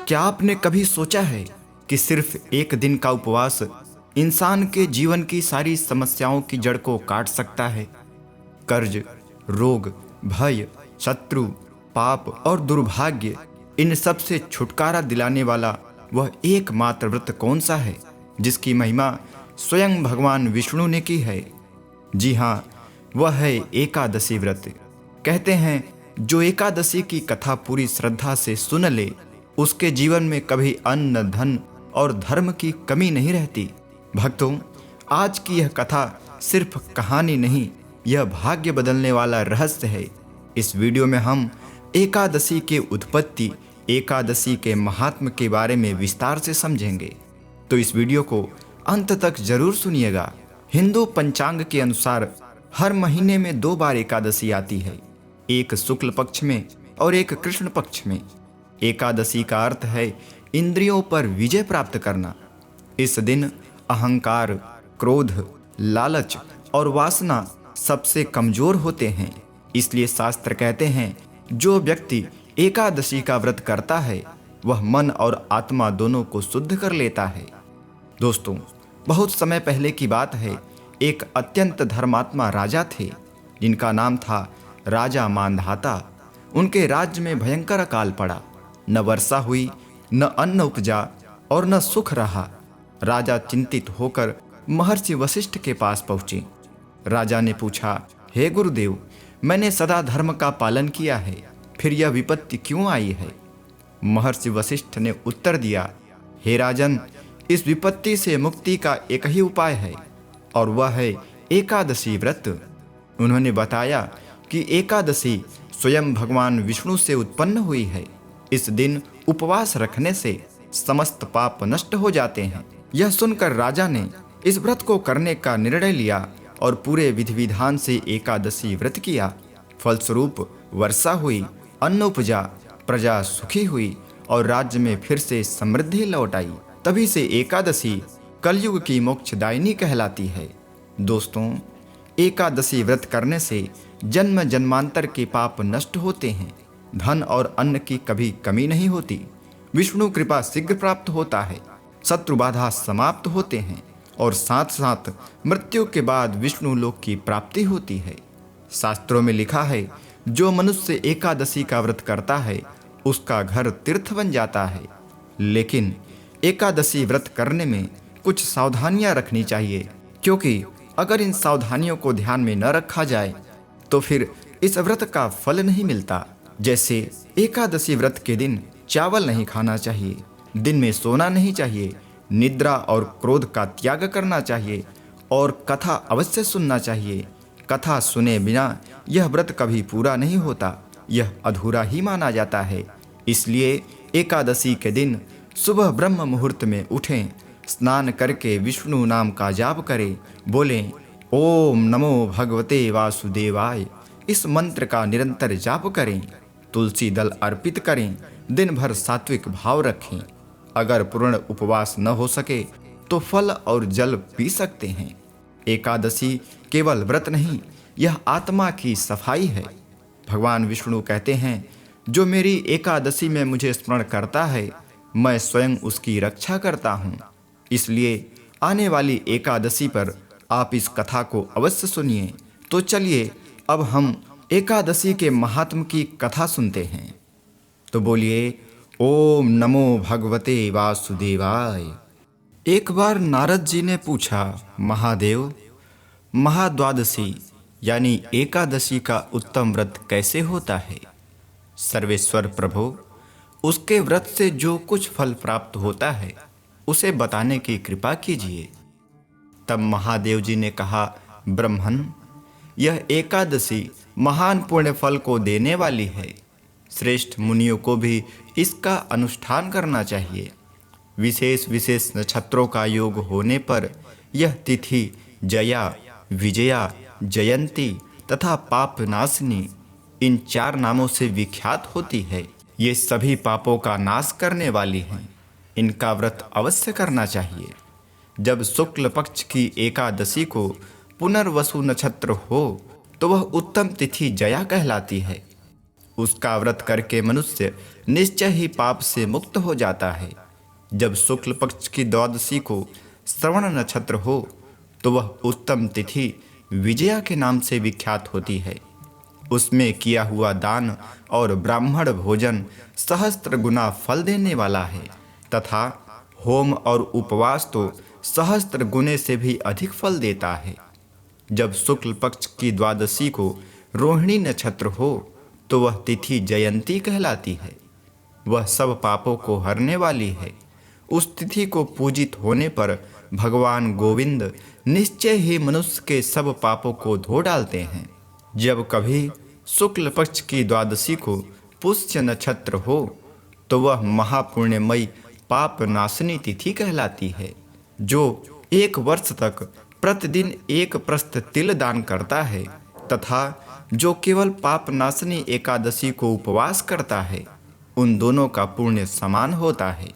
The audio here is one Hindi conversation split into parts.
क्या आपने कभी सोचा है कि सिर्फ एक दिन का उपवास इंसान के जीवन की सारी समस्याओं की जड़ को काट सकता है? कर्ज, रोग, भय, शत्रु, पाप और दुर्भाग्य, इन सब से छुटकारा दिलाने वाला वह एकमात्र व्रत कौन सा है जिसकी महिमा स्वयं भगवान विष्णु ने की है? जी हाँ, वह है एकादशी व्रत। कहते हैं जो एकादशी की कथा पूरी श्रद्धा से सुन ले, उसके जीवन में कभी अन्न, धन और धर्म की कमी नहीं रहती। भक्तों, आज की यह कथा सिर्फ कहानी नहीं, यह भाग्य बदलने वाला रहस्य है। इस वीडियो में हम एकादशी के उत्पत्ति, एकादशी के महात्म के बारे में विस्तार से समझेंगे, तो इस वीडियो को अंत तक जरूर सुनिएगा। हिंदू पंचांग के अनुसार हर महीने में 2 बार एकादशी आती है, एक शुक्ल पक्ष में और एक कृष्ण पक्ष में। एकादशी का अर्थ है इंद्रियों पर विजय प्राप्त करना। इस दिन अहंकार, क्रोध, लालच और वासना सबसे कमजोर होते हैं। इसलिए शास्त्र कहते हैं जो व्यक्ति एकादशी का व्रत करता है वह मन और आत्मा दोनों को शुद्ध कर लेता है। दोस्तों, बहुत समय पहले की बात है, एक अत्यंत धर्मात्मा राजा थे जिनका नाम था राजा मांधाता। उनके राज्य में भयंकर अकाल पड़ा। न वर्षा हुई, न अन्न उपजा और न सुख रहा। राजा चिंतित होकर महर्षि वशिष्ठ के पास पहुंचे। राजा ने पूछा, हे गुरुदेव, मैंने सदा धर्म का पालन किया है, फिर यह विपत्ति क्यों आई है? महर्षि वशिष्ठ ने उत्तर दिया, हे राजन, इस विपत्ति से मुक्ति का एक ही उपाय है और वह है एकादशी व्रत। उन्होंने बताया कि एकादशी स्वयं भगवान विष्णु से उत्पन्न हुई है। इस दिन उपवास रखने से समस्त पाप नष्ट हो जाते हैं। यह सुनकर राजा ने इस व्रत को करने का निर्णय लिया और पूरे विधि विधान से एकादशी व्रत किया। फलस्वरूप वर्षा हुई, अन्न उपजा, प्रजा सुखी हुई और राज्य में फिर से समृद्धि लौट आई। तभी से एकादशी कलयुग की मोक्षदायिनी कहलाती है। दोस्तों, एकादशी व्रत करने से जन्म जन्मांतर के पाप नष्ट होते हैं, धन और अन्न की कभी कमी नहीं होती, विष्णु कृपा शीघ्र प्राप्त होता है, शत्रु बाधा समाप्त होते हैं और साथ साथ मृत्यु के बाद विष्णु लोक की प्राप्ति होती है। शास्त्रों में लिखा है जो मनुष्य एकादशी का व्रत करता है उसका घर तीर्थ बन जाता है। लेकिन एकादशी व्रत करने में कुछ सावधानियां रखनी चाहिए, क्योंकि अगर इन सावधानियों को ध्यान में न रखा जाए तो फिर इस व्रत का फल नहीं मिलता। जैसे एकादशी व्रत के दिन चावल नहीं खाना चाहिए, दिन में सोना नहीं चाहिए, निद्रा और क्रोध का त्याग करना चाहिए और कथा अवश्य सुनना चाहिए। कथा सुने बिना यह व्रत कभी पूरा नहीं होता, यह अधूरा ही माना जाता है। इसलिए एकादशी के दिन सुबह ब्रह्म मुहूर्त में उठें, स्नान करके विष्णु नाम का जाप करें, बोलें ओम नमो भगवते वासुदेवाय। इस मंत्र का निरंतर जाप करें, तुलसी दल अर्पित करें, दिन भर सात्विक भाव रखें। अगर पूर्ण उपवास न हो सके तो फल और जल पी सकते हैं। एकादशी केवल व्रत नहीं, यह आत्मा की सफाई है। भगवान विष्णु कहते हैं जो मेरी एकादशी में मुझे स्मरण करता है मैं स्वयं उसकी रक्षा करता हूँ। इसलिए आने वाली एकादशी पर आप इस कथा को अवश्य सुनिए। तो चलिए अब हम एकादशी के महात्म की कथा सुनते हैं। तो बोलिए ओम नमो भगवते वासुदेवाय। एक बार नारद जी ने पूछा, महादेव, महाद्वादशी यानी एकादशी का उत्तम व्रत कैसे होता है? सर्वेश्वर प्रभु, उसके व्रत से जो कुछ फल प्राप्त होता है उसे बताने की कृपा कीजिए। तब महादेव जी ने कहा, ब्रह्मन, यह एकादशी महान पुण्य फल को देने वाली है। श्रेष्ठ मुनियों को भी इसका अनुष्ठान करना चाहिए। विशेष विशेष नक्षत्रों का योग होने पर यह तिथि जया, विजया, जयंती तथा पापनाशिनी इन 4 नामों से विख्यात होती है। ये सभी पापों का नाश करने वाली हैं। इनका व्रत अवश्य करना चाहिए। जब शुक्ल पक्ष की एकादशी को पुनर्वसु नक्षत्र हो तो वह उत्तम तिथि जया कहलाती है। उसका व्रत करके मनुष्य निश्चय ही पाप से मुक्त हो जाता है। जब शुक्ल पक्ष की द्वादशी को श्रवण नक्षत्र हो तो वह उत्तम तिथि विजया के नाम से विख्यात होती है। उसमें किया हुआ दान और ब्राह्मण भोजन सहस्त्र गुना फल देने वाला है तथा होम और उपवास तो सहस्त्र गुने से भी अधिक फल देता है। जब शुक्ल पक्ष की द्वादशी को रोहिणी नक्षत्र हो तो वह तिथि जयंती कहलाती है। वह सब पापों को हरने वाली है। उस तिथि को पूजित होने पर भगवान गोविंद निश्चय ही मनुष्य के सब पापों को धो डालते हैं। जब कभी शुक्ल पक्ष की द्वादशी को पुष्य नक्षत्र हो तो वह महापुण्यमयी पाप नाशनी तिथि कहलाती है। जो 1 वर्ष तक प्रतिदिन 1 प्रस्थ तिल दान करता है तथा जो केवल पाप नाशनी एकादशी को उपवास करता है, उन दोनों का पुण्य समान होता है।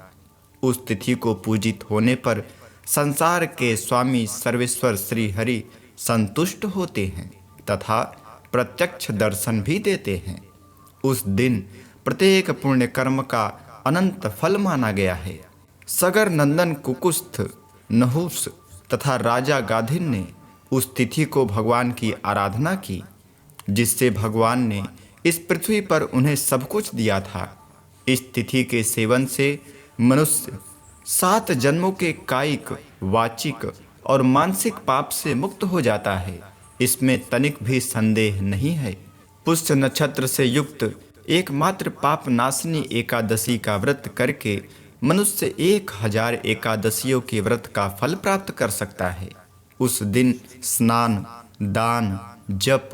उस तिथि को पूजित होने पर संसार के स्वामी सर्वेश्वर श्री हरि संतुष्ट होते हैं तथा प्रत्यक्ष दर्शन भी देते हैं। उस दिन प्रत्येक पुण्य कर्म का अनंत फल माना गया है। सगर नंदन कुकुस्थ, नहुस तथा राजा गाधिन ने उस तिथि को भगवान की आराधना की, जिससे भगवान ने इस पृथ्वी पर उन्हें सब कुछ दिया था। इस तिथि के सेवन से मनुष्य 7 जन्मों के कायिक, वाचिक और मानसिक पाप से मुक्त हो जाता है। इसमें तनिक भी संदेह नहीं है। पुष्य नक्षत्र से युक्त एकमात्र पाप नाशनी एकादशी का व्रत करके मनुष्य 1000 एकादशियों के व्रत का फल प्राप्त कर सकता है। उस दिन स्नान, दान, जप,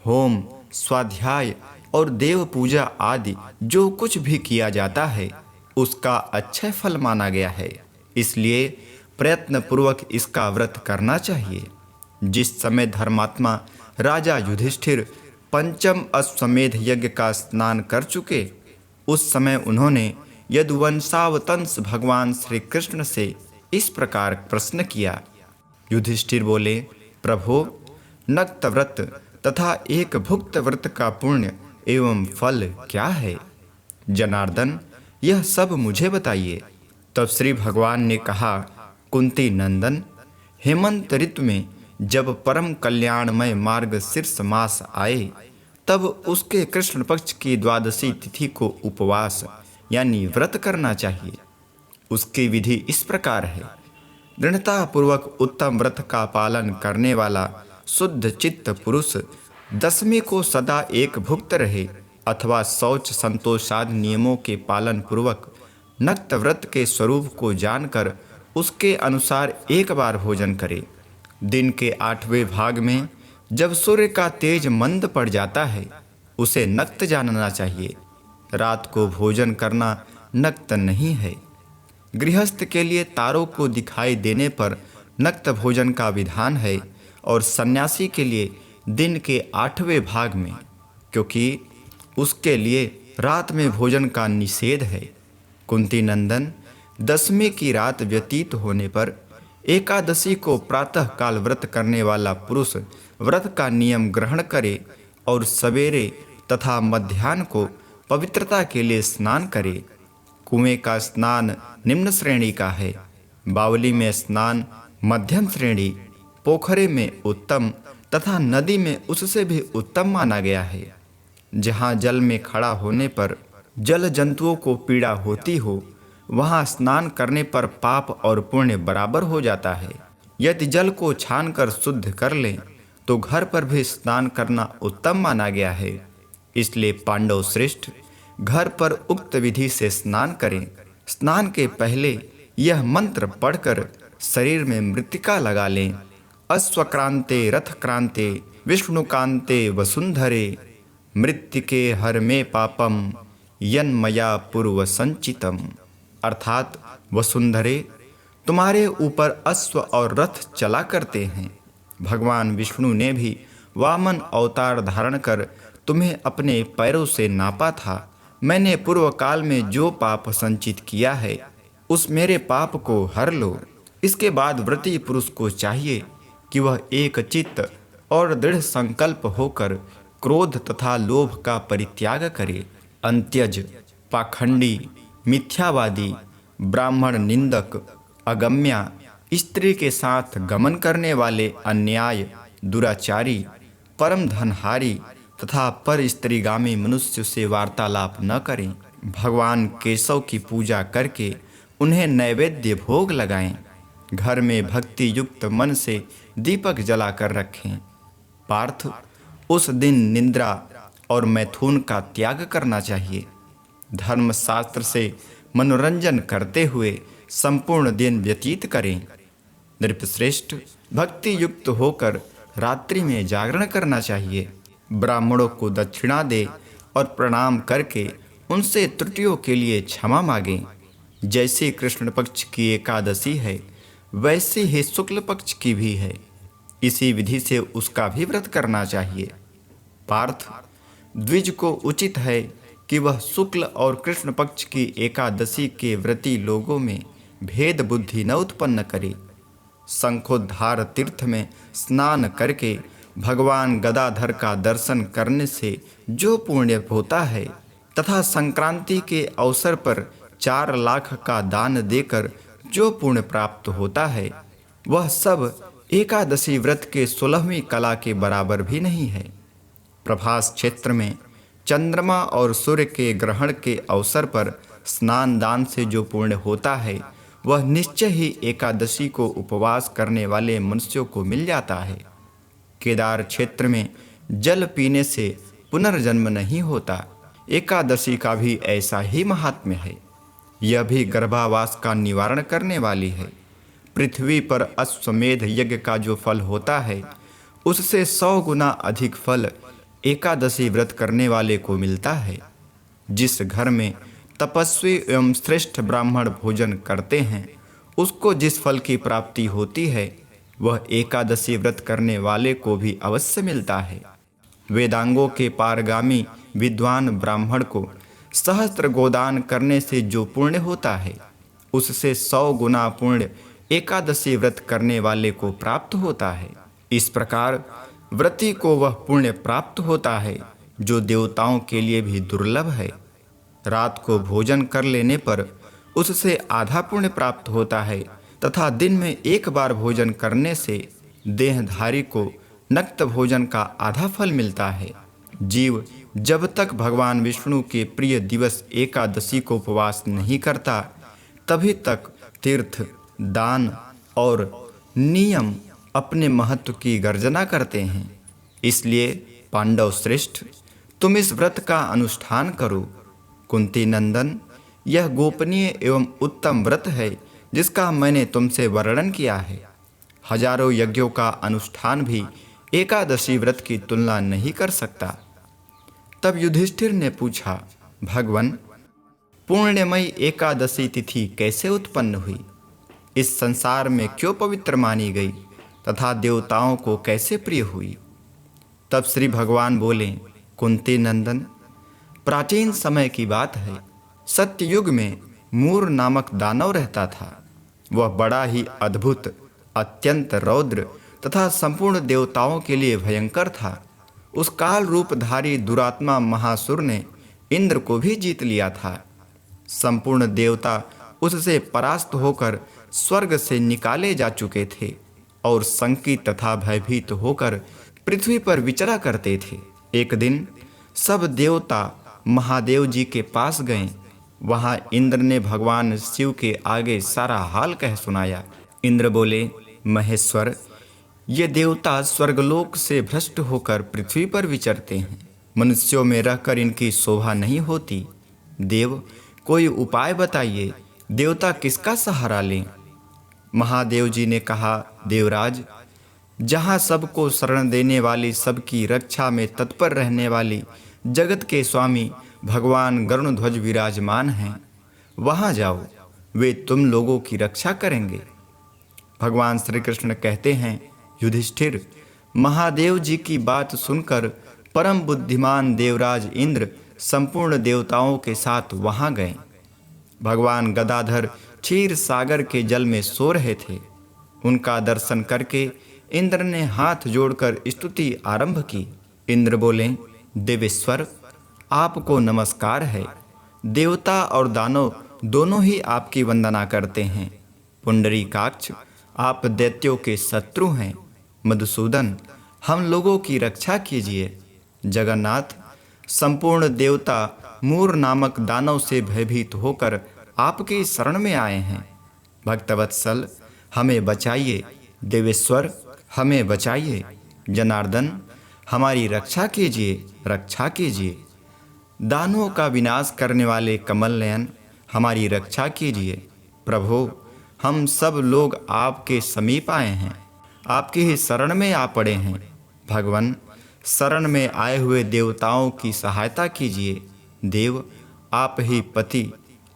होम, स्वाध्याय और देव पूजा आदि जो कुछ भी किया जाता है उसका अच्छा फल माना गया है। इसलिए प्रयत्न पूर्वक इसका व्रत करना चाहिए। जिस समय धर्मात्मा राजा युधिष्ठिर पंचम अश्वमेध यज्ञ का स्नान कर चुके, उस समय उन्होंने यदुवंशावतंस भगवान श्री कृष्ण से इस प्रकार प्रश्न किया। युधिष्ठिर बोले, प्रभो, नक्त व्रत तथा एक भुक्त व्रत का पुण्य एवं फल क्या है? जनार्दन, यह सब मुझे बताइए। तब श्री भगवान ने कहा, कुंती नंदन, हेमंत ऋतु में जब परम कल्याणमय मार्ग शीर्ष मास आए तब उसके कृष्ण पक्ष की द्वादशी तिथि को उपवास यानी व्रत करना चाहिए। उसकी विधि इस प्रकार है। दृढ़ता पूर्वक उत्तम व्रत का पालन करने वाला शुद्ध चित्त पुरुष दशमी को सदा एक भुक्त रहे अथवा शौच संतोषादि नियमों के पालन पूर्वक नक्त व्रत के स्वरूप को जानकर उसके अनुसार एक बार भोजन करे। दिन के 8वें भाग में जब सूर्य का तेज मंद पड़ जाता है उसे नक्त जानना चाहिए। रात को भोजन करना नक्त नहीं है। गृहस्थ के लिए तारों को दिखाई देने पर नक्त भोजन का विधान है और सन्यासी के लिए दिन के 8वें भाग में, क्योंकि उसके लिए रात में भोजन का निषेध है। कुंती नंदन, दशमी की रात व्यतीत होने पर एकादशी को प्रातः काल व्रत करने वाला पुरुष व्रत का नियम ग्रहण करे और सवेरे तथा मध्याह्न को पवित्रता के लिए स्नान करे। कुएं का स्नान निम्न श्रेणी का है, बावली में स्नान मध्यम श्रेणी, पोखरे में उत्तम तथा नदी में उससे भी उत्तम माना गया है। जहाँ जल में खड़ा होने पर जल जंतुओं को पीड़ा होती हो, वहाँ स्नान करने पर पाप और पुण्य बराबर हो जाता है। यदि जल को छानकर शुद्ध कर लें तो घर पर भी स्नान करना उत्तम माना गया है। इसलिए पांडव श्रेष्ठ घर पर उक्त विधि से स्नान करें। स्नान के पहले यह मंत्र पढ़कर शरीर में मृत्तिका लगा लें। अश्वक्रांते रथक्रांते विष्णुकांते वसुंधरे मृत्तिके हर में पापम यन्मया पूर्व संचितम। अर्थात वसुंधरे, तुम्हारे ऊपर अश्व और रथ चला करते हैं। भगवान विष्णु ने भी वामन अवतार धारण कर तुम्हें अपने पैरों से नापा था। मैंने पूर्व काल में जो पाप संचित किया है उस मेरे पाप को हर लो। इसके बाद व्रती पुरुष को चाहिए कि वह एक चित्त और दृढ़ संकल्प होकर क्रोध तथा लोभ का परित्याग करे। अंत्यज, पाखंडी, मिथ्यावादी, ब्राह्मण निंदक, अगम्या, स्त्री के साथ गमन करने वाले, अन्याय, दुराचारी, परम धनहारी तथा पर स्त्रीगामी मनुष्य से वार्तालाप न करें। भगवान केशव की पूजा करके उन्हें नैवेद्य भोग लगाएं। घर में भक्ति युक्त मन से दीपक जलाकर रखें। पार्थ, उस दिन निद्रा और मैथुन का त्याग करना चाहिए। धर्मशास्त्र से मनोरंजन करते हुए संपूर्ण दिन व्यतीत करें। नृपश्रेष्ठ, भक्ति युक्त होकर रात्रि में जागरण करना चाहिए। ब्राह्मणों को दक्षिणा दे और प्रणाम करके उनसे त्रुटियों के लिए क्षमा मांगें। जैसे कृष्ण पक्ष की एकादशी है वैसे ही शुक्ल पक्ष की भी है। इसी विधि से उसका भी व्रत करना चाहिए। पार्थ, द्विज को उचित है कि वह शुक्ल और कृष्ण पक्ष की एकादशी के व्रती लोगों में भेद बुद्धि न उत्पन्न करे। शंखोद्धार तीर्थ में स्नान करके भगवान गदाधर का दर्शन करने से जो पुण्य होता है तथा संक्रांति के अवसर पर 4 लाख का दान देकर जो पुण्य प्राप्त होता है वह सब एकादशी व्रत के 16वीं कला के बराबर भी नहीं है। प्रभास क्षेत्र में चंद्रमा और सूर्य के ग्रहण के अवसर पर स्नान दान से जो पुण्य होता है वह निश्चय ही एकादशी को उपवास करने वाले मनुष्यों को मिल जाता है। केदार क्षेत्र में जल पीने से पुनर्जन्म नहीं होता। एकादशी का भी ऐसा ही महात्म्य है। यह भी गर्भावास का निवारण करने वाली है। पृथ्वी पर अश्वमेध यज्ञ का जो फल होता है उससे 100 गुना अधिक फल एकादशी व्रत करने वाले को मिलता है। जिस घर में तपस्वी एवं श्रेष्ठ ब्राह्मण भोजन करते हैं उसको जिस फल की प्राप्ति होती है वह एकादशी व्रत करने वाले को भी अवश्य मिलता है। वेदांगों के पारगामी विद्वान ब्राह्मण को सहस्त्र गोदान करने से जो पुण्य होता है उससे 100 गुना पुण्य एकादशी व्रत करने वाले को प्राप्त होता है। इस प्रकार व्रती को वह पुण्य प्राप्त होता है जो देवताओं के लिए भी दुर्लभ है। रात को भोजन कर लेने पर उससे आधा पुण्य प्राप्त होता है तथा दिन में एक बार भोजन करने से देहधारी को नक्त भोजन का आधा फल मिलता है। जीव जब तक भगवान विष्णु के प्रिय दिवस एकादशी को उपवास नहीं करता तभी तक तीर्थ, दान और नियम अपने महत्व की गर्जना करते हैं। इसलिए पांडव श्रेष्ठ, तुम इस व्रत का अनुष्ठान करो। कुंती नंदन, यह गोपनीय एवं उत्तम व्रत है जिसका मैंने तुमसे वर्णन किया है। हजारों यज्ञों का अनुष्ठान भी एकादशी व्रत की तुलना नहीं कर सकता। तब युधिष्ठिर ने पूछा, भगवन, पुण्यमयी एकादशी तिथि कैसे उत्पन्न हुई? इस संसार में क्यों पवित्र मानी गई तथा देवताओं को कैसे प्रिय हुई? तब श्री भगवान बोले, कुंती नंदन, प्राचीन समय की बात है। सत्ययुग में मूर नामक दानव रहता था। वह बड़ा ही अद्भुत, अत्यंत रौद्र तथा संपूर्ण देवताओं के लिए भयंकर था। उस काल रूपधारी दुरात्मा महासुर ने इंद्र को भी जीत लिया था। संपूर्ण देवता उससे परास्त होकर स्वर्ग से निकाले जा चुके थे और शंकित तथा भयभीत होकर पृथ्वी पर विचरा करते थे। एक दिन सब देवता महादेव जी के पास गए। वहां इंद्र ने भगवान शिव के आगे सारा हाल कह सुनाया। इंद्र बोले, महेश्वर, ये देवता स्वर्गलोक से भ्रष्ट होकर पृथ्वी पर विचरते हैं। मनुष्यों में रहकर इनकी शोभा नहीं होती। देव, कोई उपाय बताइए, देवता किसका सहारा लें? महादेव जी ने कहा, देवराज, जहाँ सबको शरण देने वाली, सबकी रक्षा में तत्पर रहने वाली जगत के स्वामी भगवान गरुड़ध्वज विराजमान हैं, वहाँ जाओ, वे तुम लोगों की रक्षा करेंगे। भगवान श्री कृष्ण कहते हैं, युधिष्ठिर, महादेव जी की बात सुनकर परम बुद्धिमान देवराज इंद्र संपूर्ण देवताओं के साथ वहाँ गए। भगवान गदाधर क्षीर सागर के जल में सो रहे थे। उनका दर्शन करके इंद्र ने हाथ जोड़कर स्तुति आरंभ की। इंद्र बोले, देवेश्वर आपको नमस्कार है। देवता और दानव दोनों ही आपकी वंदना करते हैं। पुंडरीकाक्ष आप दैत्यों के शत्रु हैं। मधुसूदन हम लोगों की रक्षा कीजिए। जगन्नाथ संपूर्ण देवता मूर नामक दानव से भयभीत होकर आपकी शरण में आए हैं। भक्तवत्सल हमें बचाइए। देवेश्वर हमें बचाइए। जनार्दन हमारी रक्षा कीजिए, रक्षा कीजिए। दानवों का विनाश करने वाले कमल नयन हमारी रक्षा कीजिए। प्रभु हम सब लोग आपके समीप आए हैं, आपकी ही शरण में आ पड़े हैं। भगवान शरण में आए हुए देवताओं की सहायता कीजिए। देव आप ही पति,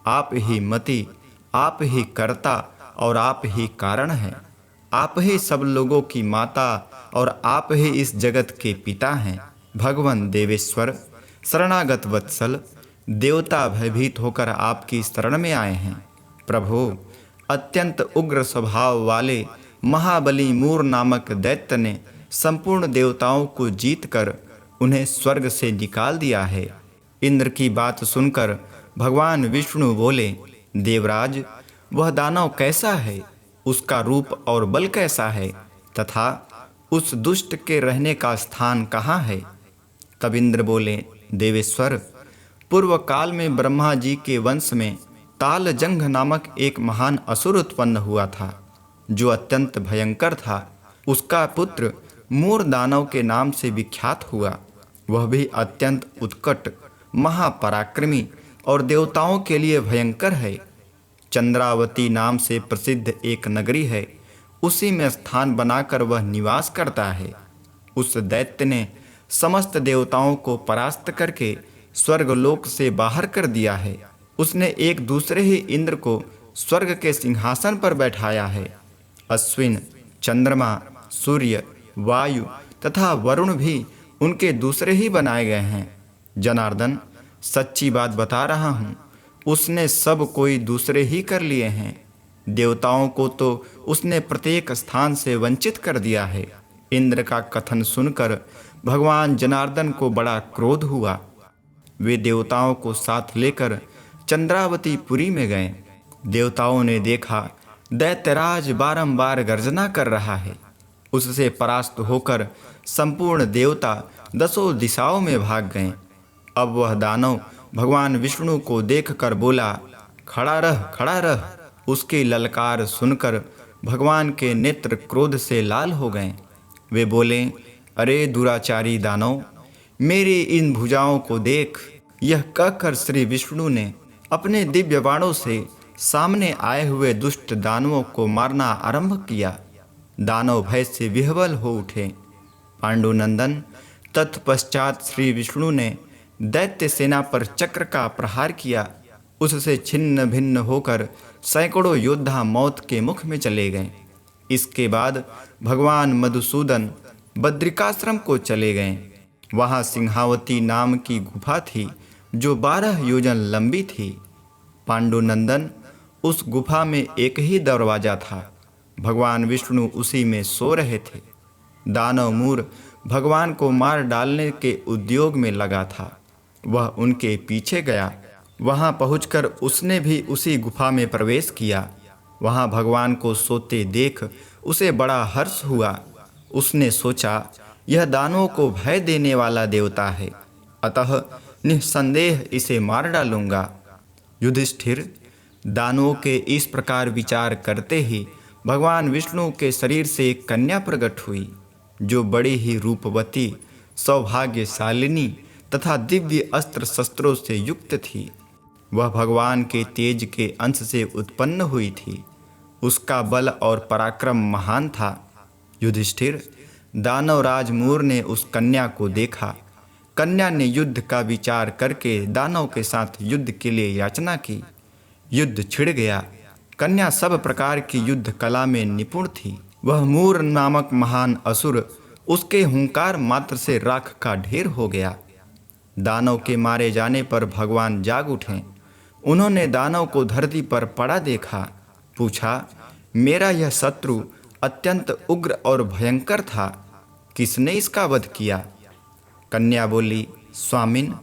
आप ही मति, आप ही कर्ता और आप ही कारण हैं। आप ही सब लोगों की माता और आप ही इस जगत के पिता हैं। भगवान देवेश्वर शरणागत वत्सल देवता भयभीत होकर आपकी शरण में आए हैं। प्रभु अत्यंत उग्र स्वभाव वाले महाबली मूर नामक दैत्य ने संपूर्ण देवताओं को जीतकर उन्हें स्वर्ग से निकाल दिया है। इंद्र की बात सुनकर भगवान विष्णु बोले, देवराज वह दानव कैसा है, उसका रूप और बल कैसा है, तथा उस दुष्ट के रहने का स्थान कहाँ है? तब इंद्र बोले, देवेश्वर पूर्व काल में ब्रह्मा जी के वंश में तालजंघ नामक एक महान असुर उत्पन्न हुआ था, जो अत्यंत भयंकर था। उसका पुत्र मूर दानव के नाम से विख्यात हुआ। वह भी अत्यंत उत्कट, महापराक्रमी और देवताओं के लिए भयंकर है। चंद्रावती नाम से प्रसिद्ध एक नगरी है, उसी में स्थान बनाकर वह निवास करता है। उस दैत्य ने समस्त देवताओं को परास्त करके स्वर्गलोक से बाहर कर दिया है। उसने एक दूसरे ही इंद्र को स्वर्ग के सिंहासन पर बैठाया है। अश्विन, चंद्रमा, सूर्य, वायु तथा वरुण भी उनके दूसरे ही बनाए गए हैं। जनार्दन सच्ची बात बता रहा हूँ, उसने सब कोई दूसरे ही कर लिए हैं। देवताओं को तो उसने प्रत्येक स्थान से वंचित कर दिया है। इंद्र का कथन सुनकर भगवान जनार्दन को बड़ा क्रोध हुआ। वे देवताओं को साथ लेकर चंद्रावती पुरी में गए। देवताओं ने देखा दैत्यराज बारंबार गर्जना कर रहा है। उससे परास्त होकर संपूर्ण देवता दसों दिशाओं में भाग गए। अब वह दानव भगवान विष्णु को देखकर बोला, खड़ा रह, खड़ा रह। उसकी ललकार सुनकर भगवान के नेत्र क्रोध से लाल हो गए। वे बोले, अरे दुराचारी दानव, मेरी इन भुजाओं को देख। यह कहकर श्री विष्णु ने अपने दिव्य बाणों से सामने आए हुए दुष्ट दानवों को मारना आरंभ किया। दानव भय से विह्वल हो उठे। पांडुनंदन तत्पश्चात श्री विष्णु ने दैत्य सेना पर चक्र का प्रहार किया। उससे छिन्न भिन्न होकर सैकड़ों योद्धा मौत के मुख में चले गए। इसके बाद भगवान मधुसूदन बद्रिकाश्रम को चले गए। वहाँ सिंहावती नाम की गुफा थी, जो 12 योजन लंबी थी। पांडुनंदन उस गुफा में एक ही दरवाजा था। भगवान विष्णु उसी में सो रहे थे। दानव मूर भगवान को मार डालने के उद्योग में लगा था। वह उनके पीछे गया। वहां पहुंचकर उसने भी उसी गुफा में प्रवेश किया। वहां भगवान को सोते देख उसे बड़ा हर्ष हुआ। उसने सोचा, यह दानवों को भय देने वाला देवता है, अतः निस्संदेह इसे मार डालूंगा। युधिष्ठिर, दानवों के इस प्रकार विचार करते ही भगवान विष्णु के शरीर से एक कन्या प्रकट हुई, जो बड़ी ही रूपवती, सौभाग्यशालिनी तथा दिव्य अस्त्र शस्त्रों से युक्त थी। वह भगवान के तेज के अंश से उत्पन्न हुई थी। उसका बल और पराक्रम महान था। युधिष्ठिर, दानवराज मूर ने उस कन्या को देखा। कन्या ने युद्ध का विचार करके दानव के साथ युद्ध के लिए याचना की। युद्ध छिड़ गया। कन्या सब प्रकार की युद्ध कला में निपुण थी। वह मूर नामक महान असुर उसके हुंकार मात्र से राख का ढेर हो गया। दानव के मारे जाने पर भगवान जाग उठे। उन्होंने दानव को धरती पर पड़ा देखा। पूछा, मेरा यह शत्रु अत्यंत उग्र और भयंकर था, किसने इसका वध किया? कन्या बोली, स्वामिन,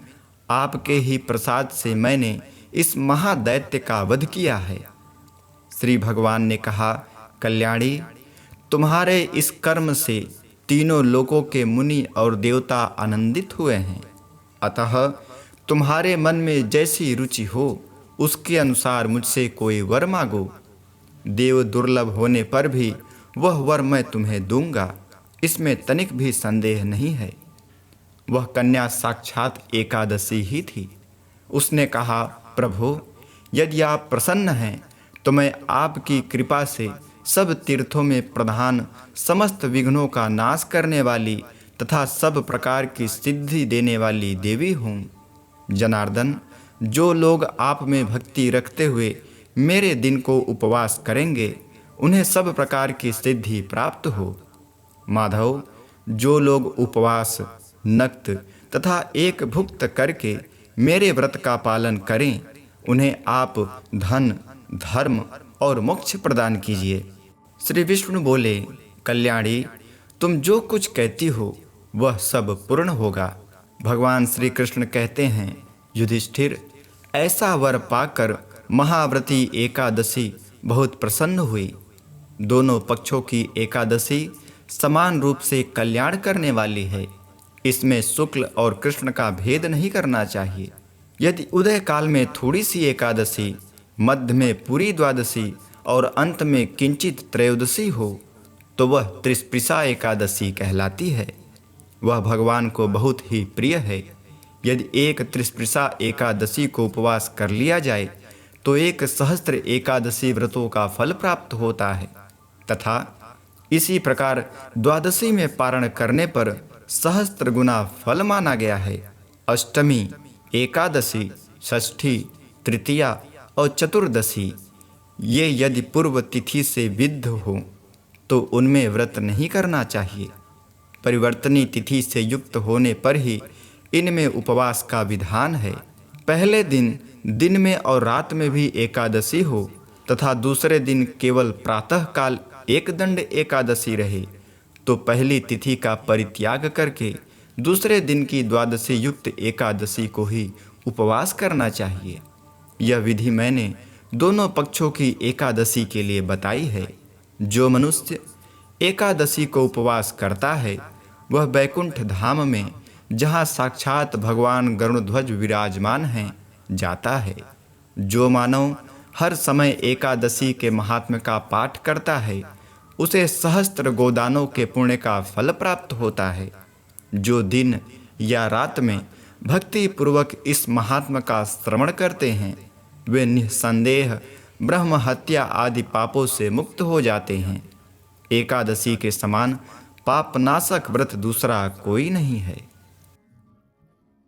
आपके ही प्रसाद से मैंने इस महादैत्य का वध किया है। श्री भगवान ने कहा, कल्याणी, तुम्हारे इस कर्म से तीनों लोकों के मुनि और देवता आनंदित हुए हैं। अतः तुम्हारे मन में जैसी रुचि हो उसके अनुसार मुझसे कोई वर मांगो। देव दुर्लभ होने पर भी वह वर मैं तुम्हें दूंगा, इसमें तनिक भी संदेह नहीं है। वह कन्या साक्षात एकादशी ही थी। उसने कहा, प्रभु, यदि आप प्रसन्न हैं तो मैं आपकी कृपा से सब तीर्थों में प्रधान, समस्त विघ्नों का नाश करने वाली तथा सब प्रकार की सिद्धि देने वाली देवी हूँ। जनार्दन, जो लोग आप में भक्ति रखते हुए मेरे दिन को उपवास करेंगे उन्हें सब प्रकार की सिद्धि प्राप्त हो। माधव, जो लोग उपवास, नक्त तथा एक भुक्त करके मेरे व्रत का पालन करें उन्हें आप धन, धर्म और मोक्ष प्रदान कीजिए। श्री विष्णु बोले, कल्याणी, तुम जो कुछ कहती हो वह सब पूर्ण होगा। भगवान श्री कृष्ण कहते हैं, युधिष्ठिर, ऐसा वर पाकर महाव्रती एकादशी बहुत प्रसन्न हुई। दोनों पक्षों की एकादशी समान रूप से कल्याण करने वाली है। इसमें शुक्ल और कृष्ण का भेद नहीं करना चाहिए। यदि उदय काल में थोड़ी सी एकादशी, मध्य में पूरी द्वादशी और अंत में किंचित त्रयोदशी हो तो वह त्रिस्पृशा एकादशी कहलाती है। वह भगवान को बहुत ही प्रिय है। यदि एक त्रिस्पृशा एकादशी को उपवास कर लिया जाए तो 1 सहस्त्र एकादशी व्रतों का फल प्राप्त होता है तथा इसी प्रकार द्वादशी में पारण करने पर सहस्त्र गुना फल माना गया है। अष्टमी, एकादशी, षष्ठी, तृतीया और चतुर्दशी ये यदि पूर्व तिथि से विद्ध हो तो उनमें व्रत नहीं करना चाहिए। परिवर्तनी तिथि से युक्त होने पर ही इनमें उपवास का विधान है। पहले दिन दिन में और रात में भी एकादशी हो तथा दूसरे दिन केवल प्रातः काल एक दंड एकादशी रहे तो पहली तिथि का परित्याग करके दूसरे दिन की द्वादशी युक्त एकादशी को ही उपवास करना चाहिए। यह विधि मैंने दोनों पक्षों की एकादशी के लिए बताई है। जो मनुष्य एकादशी को उपवास करता है वह बैकुंठ धाम में, जहाँ साक्षात भगवान गरुड़ध्वज विराजमान हैं, जाता है। जो मानव हर समय एकादशी के महात्म्य का पाठ करता है उसे सहस्त्र गोदानों के पुण्य का फल प्राप्त होता है। जो दिन या रात में भक्ति पूर्वक इस महात्म्य का श्रवण करते हैं वे निस्संदेह ब्रह्म हत्या आदि पापों से मुक्त हो जाते हैं। एकादशी के समान पापनाशक व्रत दूसरा कोई नहीं है।